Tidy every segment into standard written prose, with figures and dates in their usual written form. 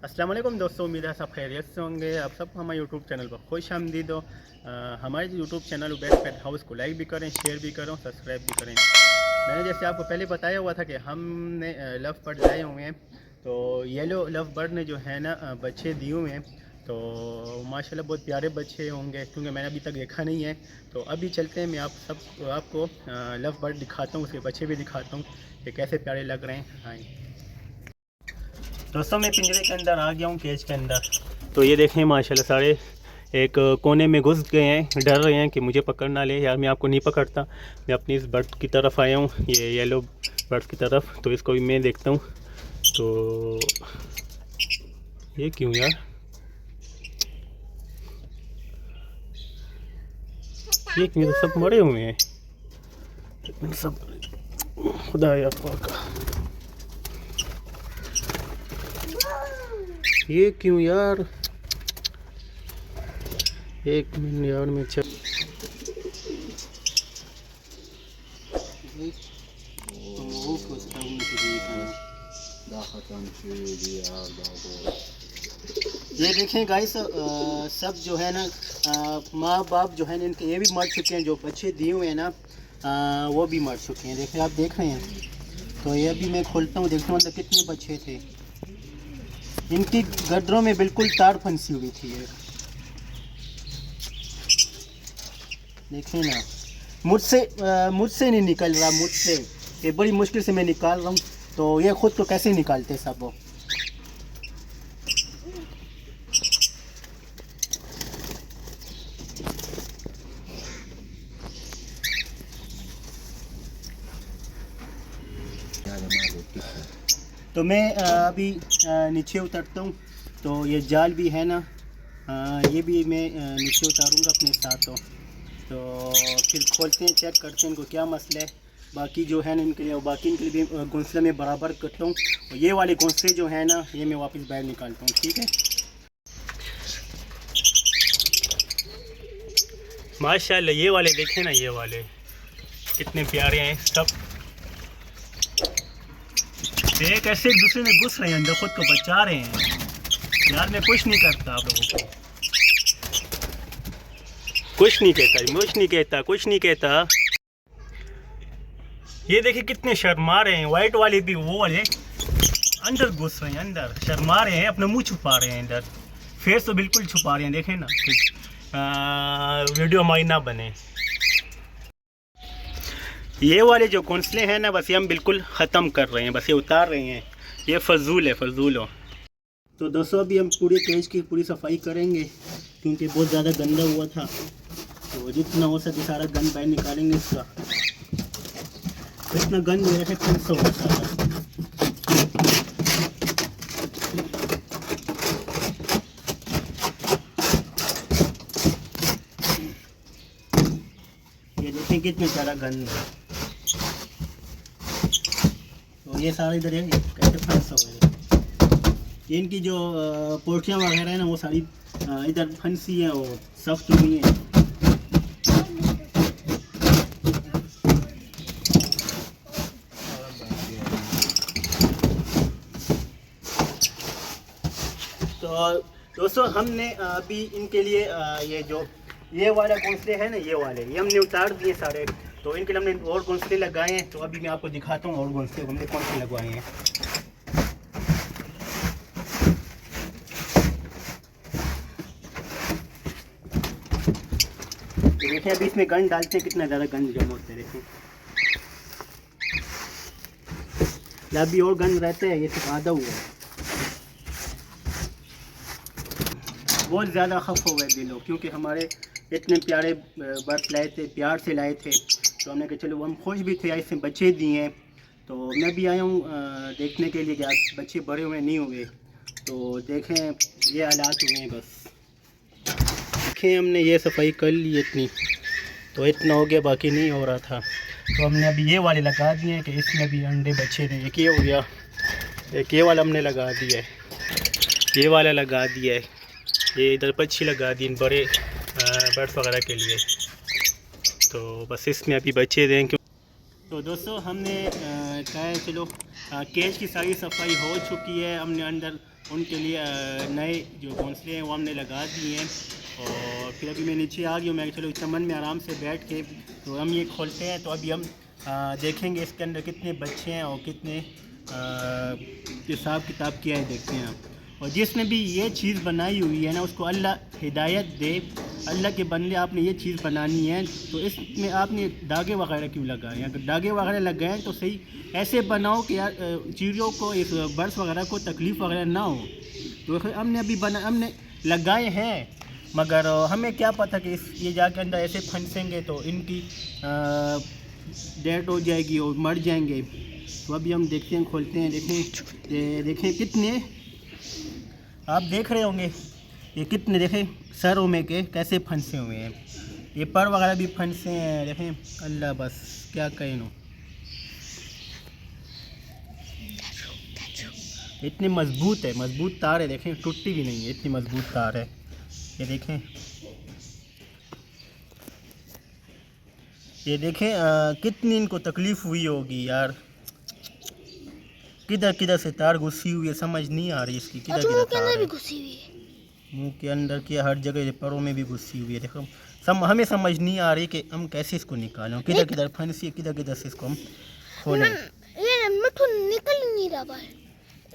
अस्सलाम वालेकुम दोस्तों, उम्मीद है सब खैरियत से होंगे। आप सब हमारे यूट्यूब चैनल पर खुश आमदीद हो। हमारे यूट्यूब चैनल बेस्ट पेट हाउस को लाइक भी करें, शेयर भी करें, सब्सक्राइब भी करें। मैंने जैसे आपको पहले बताया हुआ था कि हमने लव बर्ड लाए हुए हैं। तो येलो लव बर्ड ने जो है ना बच्चे दिए हुए हैं। तो माशाल्लाह बहुत प्यारे बच्चे होंगे, क्योंकि मैंने अभी तक देखा नहीं है। तो अभी चलते हैं, मैं आपको लव बर्ड दिखाता हूँ, उसके बच्चे भी दिखाता हूँ कि कैसे प्यारे लग रहे हैं। हाँ दोस्तों, मैं पिंजरे के अंदर आ गया हूँ, केज के अंदर। तो ये देखें माशाल्लाह सारे एक कोने में घुस गए हैं, डर रहे हैं कि मुझे पकड़ ना ले। यार मैं आपको नहीं पकड़ता, मैं अपनी इस बर्ड की तरफ आया हूँ, ये येलो बर्ड की तरफ। तो इसको भी मैं देखता हूँ। तो ये क्यों यार, ये क्यों, तो सब मरे हुए हैं सब। खुदा या पाका, ये क्यों यार, एक मिनट यार में चल। ये देखें गाइस, सब जो है ना माँ बाप जो है ना इनके, ये भी मर चुके हैं। जो बच्चे दिए हुए हैं ना वो भी मर चुके हैं। देखें, आप देख रहे हैं। तो ये भी मैं खोलता हूँ, देखता हूँ अंदर कितने बच्चे थे। इनकी गडरों में बिल्कुल तार फंसी हुई थी। ये देखें ना, मुझसे नहीं निकल रहा, मुझसे। ये बड़ी मुश्किल से मैं निकाल रहा हूँ। तो ये खुद तो कैसे निकालते सब वो। तो मैं अभी नीचे उतरता हूँ। तो ये जाल भी है ना, ये भी मैं नीचे उतारूँगा अपने साथ। तो फिर खोलते हैं, चेक करते हैं इनको क्या मसला है। बाकी जो है ना इनके लिए, बाकी इनके लिए भी घोंसले में बराबर करता हूँ। और ये वाले घोंसले जो है ना, ये मैं वापस बाहर निकालता हूँ, ठीक है। माशाल्लाह ये वाले देखें ना, ये वाले कितने प्यारे हैं सब। ये कैसे एक दूसरे में घुस रहे हैं, अंदर खुद को बचा रहे हैं। यार मैं कुछ नहीं करता आप लोगों को, कुछ नहीं कहता, कुछ नहीं कहता। ये देखिए कितने शर्मा रहे हैं। वाइट वाले भी, वो वाले अंदर घुस रहे हैं, अंदर शर्मा रहे हैं, अपना मुंह छुपा रहे हैं अंदर। फेस तो बिल्कुल छुपा रहे हैं, देखें ना, वीडियो हमारी ना बने। ये वाले जो घोंसले हैं ना, बस ये हम बिल्कुल ख़त्म कर रहे हैं, बस ये उतार रहे हैं। ये फजूल है, फजूल हो। तो दोस्तों अभी हम पूरे केज की पूरी सफाई करेंगे, क्योंकि बहुत ज़्यादा गंदा हुआ था। तो जितना हो सके सारा गंद बाहर निकालेंगे इसका। तो इतना गंद मेरे से 300 होता है। ये देखें कितने सारा गंद है। तो ये सारा इधर है, कैसे फंस हो गए। ये इनकी जो पोटियाँ वगैरह है ना, वो सारी इधर फंसी हैं, वो सख्त हुई हैं। तो दोस्तों हमने अभी इनके लिए ये वाला घोंसले है ना, ये हमने उतार दिए सारे। तो इनके लिए हमने और घोंसले लगाए हैं। तो अभी मैं आपको दिखाता हूँ और घोंसले हमने कौन से लगवाए हैं। तो देखें अभी इसमें गंद डालते हैं, कितना ज़्यादा गंद जमा होते हैं। देखें अभी और गंद रहते हैं, ये सिर्फ आधा हुआ है। बहुत ज़्यादा खफ हो गए दिलों, क्योंकि हमारे इतने प्यारे बर्ड लाए थे, प्यार से लाए थे। तो हमने कहा चलो, हम खुश भी थे, ऐसे बच्चे दिए हैं। तो मैं भी आया हूँ देखने के लिए कि आज बच्चे बड़े हुए नहीं हुए। तो देखें ये हालात हुए हैं। बस देखें, हमने ये सफाई कर ली इतनी, तो इतना हो गया, बाकी नहीं हो रहा था। तो हमने अभी ये वाले लगा दिए हैं कि इसमें भी अंडे बच्चे थे। एक ये हो गया, एक ये वाला हमने लगा दिया है, ये वाला लगा दिया है, ये इधर पक्षी लगा दी इन बड़े बर्ड्स वगैरह के लिए। तो बस इसमें अभी बच्चे दें। तो दोस्तों हमने कहा है चलो केज की सारी सफाई हो चुकी है। हमने अंदर उनके लिए नए जो घोंसले हैं वो हमने लगा दिए हैं। और फिर अभी मैं नीचे आ गया हूँ, मैं चलो चमन में आराम से बैठ के तो हम ये खोलते हैं। तो अभी हम देखेंगे इसके अंदर कितने बच्चे हैं और कितने हिसाब किताब किया है, देखते हैं। और जिसने भी ये चीज़ बनाई हुई है ना, उसको अल्लाह हिदायत दे। अल्लाह के बंदे, आपने ये चीज़ बनानी है तो इसमें आपने धागे वगैरह क्यों लगाए? अगर धागे वगैरह लगाएं तो सही ऐसे बनाओ कि यार चिड़ियों को, इस बर्ड्स वगैरह को तकलीफ़ वगैरह ना हो। तो हमने अभी हमने लगाए हैं, मगर हमें क्या पता कि ये जाके अंदर ऐसे फंसेंगे तो इनकी डेथ हो जाएगी और मर जाएंगे। तो अभी हम देखते हैं, खोलते हैं, देखें कितने, आप देख रहे होंगे ये कितने, देखें सरों में के कैसे फंसे हुए हैं। ये पर वगैरह भी फंसे हैं, देखें। अल्लाह बस क्या कहें नो, इतनी मजबूत है, मजबूत तार है, देखें टूटती भी नहीं है, इतनी मजबूत तार है। ये देखें, ये देखें कितनी इनको तकलीफ़ हुई होगी यार। किधर किधर से तार घुसी हुई है, समझ नहीं आ रही इसकी, किधर किधर तार है। मुंह के अंदर की हर जगह, परों में भी घुसी हुई है। देखो हमें समझ नहीं आ रही कि हम कैसे इसको निकालें, किधर किधर फंसी है, किधर किधर से इसको हम खोलें। ये मिठू निकल नहीं रहा भाई,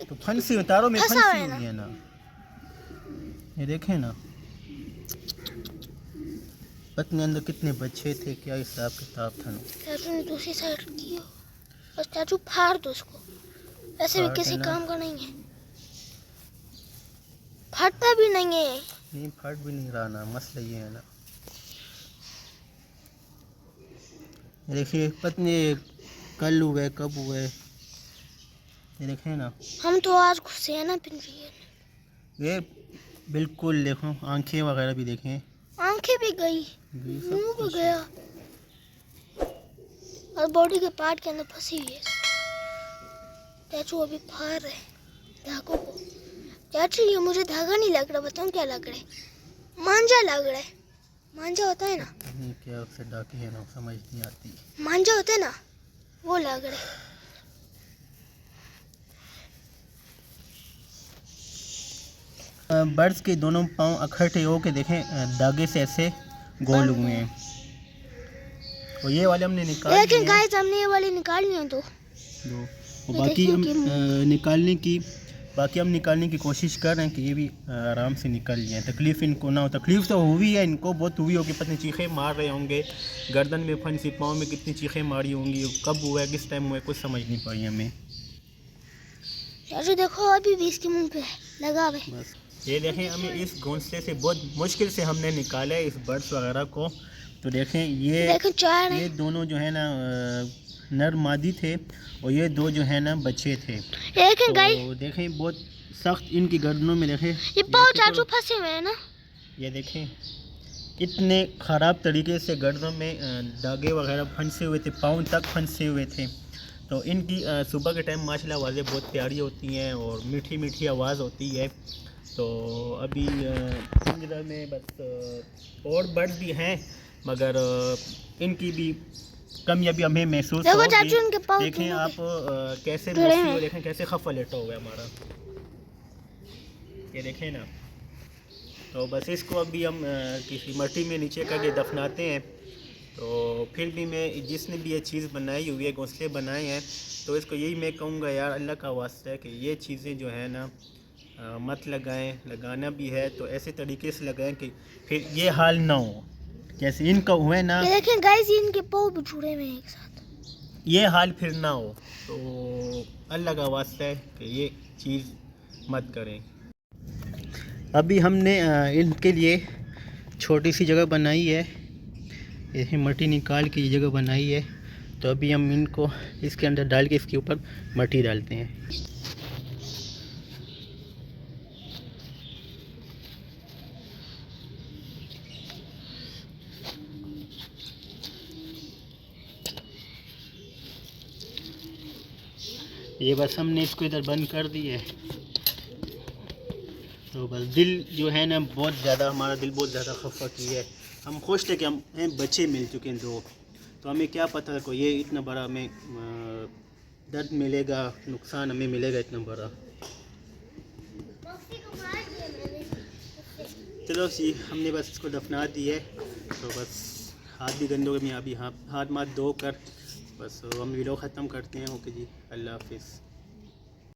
तो फंसी हुई, तारों में फंसी हुई है ना, ये देखें ना। पत्नी अंदर कितने बच्चे थे, क्या हिसाब किताब था ना। चाचू ने दूसरी साइड की, बस चाचू फाड़ दो उसको, ऐसे भी किसी काम का नहीं है, फटता भी नहीं है। नहीं फट भी नहीं रहा ना, मसला ये है ना। देखिए पत्नी कल हुए कब हुए, ये देखें ना। हम तो आज घुसे हैं ना पिंजरे। ये बिल्कुल देखो, आंखें वगैरह भी देखें, आंखें भी गई, मुंह भी गया और बॉडी के पार्ट के अंदर फंसी हुई है। चाचू अभी फाड़ रहे धागों को। चाचू ये मुझे धागा नहीं लग रहा, बताऊं क्या लग रहा है? मांझा लग रहा है। मांझा होता है ना, क्या उससे डाकी है ना, समझ नहीं आती। मांझा होता है ना, वो लग रहा है। बर्ड्स के दोनों पाँव इकट्ठे हो के देखें, धागे से ऐसे गोल हुए हैं। और ये वाले हमने निकाल, लेकिन गाइस हमने ये वाले निकालनी है तो बाकी हम निकालने की कोशिश कर रहे हैं कि ये भी आराम से निकल जाए, तकलीफ़ इनको ना हो। तकलीफ़ तो हुई है इनको, बहुत हुई होगी, पता नहीं चीखें मार रहे होंगे, गर्दन में फंसी, पाँव में कितनी चीखें मारी होंगी, कब हुआ है, किस टाइम हुआ है, कुछ समझ नहीं पाई हमें। चाचू देखो अभी भी इसके मुंह पे लगा हुआ है। बस ये देखें, हमें इस घोंसले से बहुत मुश्किल से हमने निकाला है इस बर्ड्स वगैरह को। तो देखें ये दोनों जो है ना नर मादी थे और ये दो जो है ना बच्चे थे। तो देखें बहुत सख्त इनकी गर्दनों में, देखें ये पाँव चाचू फंसे हुए हैं ना, ये देखें कितने ख़राब तरीके से गर्दनों में धागे वगैरह फंसे हुए थे, पाँव तक फंसे हुए थे। तो इनकी सुबह के टाइम माशाल्लाह आवाज़ें बहुत प्यारी होती हैं और मीठी मीठी आवाज़ होती है। तो अभी पिंजरा में बस और बर्ड्स भी हैं, मगर इनकी भी कमी अभी हमें महसूस होगी। देखें आप कैसे देखें कैसे खफा लेटा हुआ है हमारा, ये देखें ना। तो बस इसको अभी हम किसी मट्टी में नीचे करके दफनाते हैं। तो फिर भी मैं, जिसने भी ये चीज़ बनाई हुई है, घोंसले बनाए हैं, तो इसको यही मैं कहूँगा यार, अल्लाह का वास्ता है कि ये चीज़ें जो है ना मत लगाएं। लगाना भी है तो ऐसे तरीके से लगाएं कि फिर ये हाल ना हो जैसे इनका हुआ है ना। देखें गाइस इनके पाँव भी जुड़े हुए हैं एक साथ, ये हाल फिर ना हो। तो अल्लाह का वास्ता है कि ये चीज़ मत करें। अभी हमने इनके लिए छोटी सी जगह बनाई है, ये मट्टी निकाल के ये जगह बनाई है। तो अभी हम इनको इसके अंदर डाल के इसके ऊपर मट्टी डालते हैं। ये बस हमने इसको इधर बंद कर दी है। तो बस दिल जो है ना, बहुत ज़्यादा, हमारा दिल बहुत ज़्यादा खफा की है। हम खुश थे कि हमें बच्चे मिल चुके हैं दो। तो हमें क्या पता को ये इतना बड़ा हमें दर्द मिलेगा, नुकसान हमें मिलेगा इतना बड़ा। रस्सी को मार दिया मैंने उससे। चलो जी, हमने बस इसको दफना दिए, तो बस हाथ भी गंदे हो गए, मैं अभी हाथ धो कर बस हम वीडियो ख़त्म करते हैं। ओके जी, अल्लाह हाफिज़।